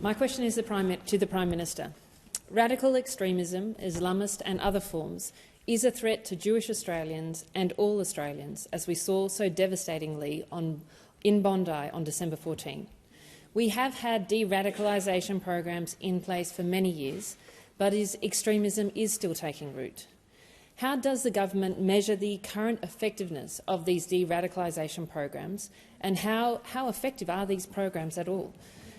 My question is to the Prime Minister. Radical extremism, Islamist and other forms, is a threat to Jewish Australians and all Australians, as we saw so devastatingly in Bondi on December 14. We have had de-radicalisation programs in place for many years, but extremism is still taking root. How does the government measure the current effectiveness of these de-radicalisation programs, and how effective are these programs at all?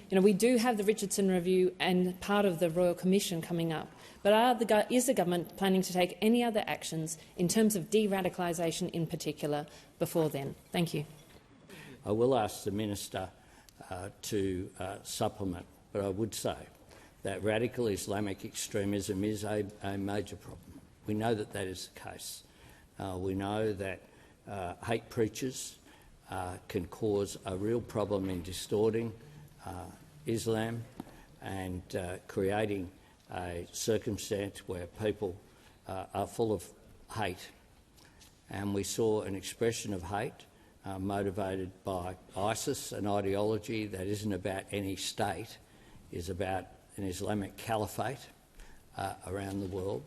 We do have the Richardson Review and part of the Royal Commission coming up, but is the government planning to take any other actions in terms of de-radicalisation in particular before then? Thank you. I will ask the Minister to supplement, but I would say that radical Islamic extremism is a major problem. We know that is the case. We know that hate preachers can cause a real problem in distorting Islam and creating a circumstance where people are full of hate. And we saw an expression of hate motivated by ISIS, an ideology that isn't about any state, is about an Islamic caliphate around the world.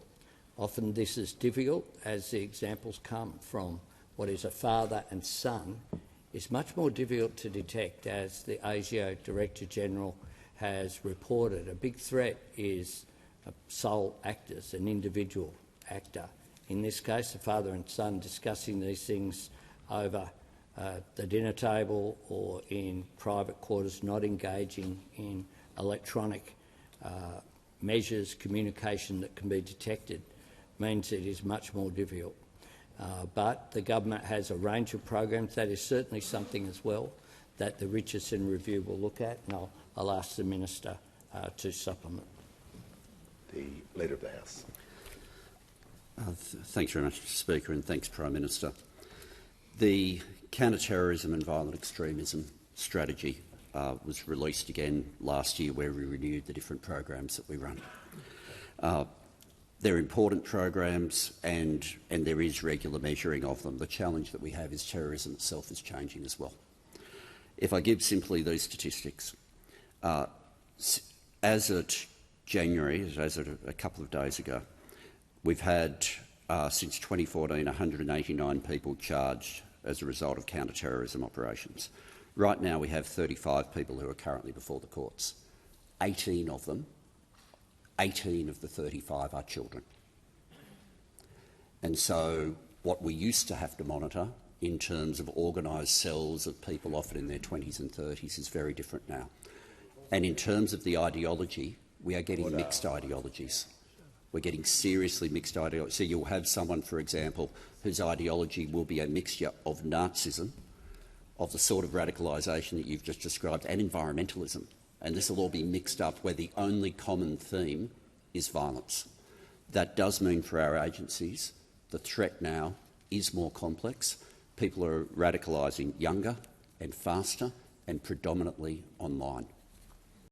Often this is difficult, as the examples come from what is a father and son. It's much more difficult to detect, as the ASIO Director-General has reported. A big threat is sole actors, an individual actor. In this case, the father and son discussing these things over the dinner table or in private quarters, not engaging in electronic measures, communication that can be detected, means it is much more difficult. But the government has a range of programs. That is certainly something as well that the Richardson Review will look at, and I'll ask the Minister to supplement. The Leader of the House. Thanks very much, Mr Speaker, and thanks, Prime Minister. The counter-terrorism and violent extremism strategy was released again last year, where we renewed the different programs that we run. They're important programs, and there is regular measuring of them. The challenge that we have is terrorism itself is changing as well. If I give simply these statistics, as at January, as at a couple of days ago, we've had, since 2014, 189 people charged as a result of counter-terrorism operations. Right now we have 35 people who are currently before the courts. 18 of the 35 are children. And so what we used to have to monitor in terms of organised cells of people often in their 20s and 30s is very different now. And in terms of the ideology, we are getting mixed ideologies. We're getting seriously mixed ideologies. So you'll have someone, for example, whose ideology will be a mixture of Nazism, of the sort of radicalisation that you've just described, and environmentalism. And this will all be mixed up where the only common theme is violence. That does mean for our agencies the threat now is more complex. People are radicalising younger and faster and predominantly online.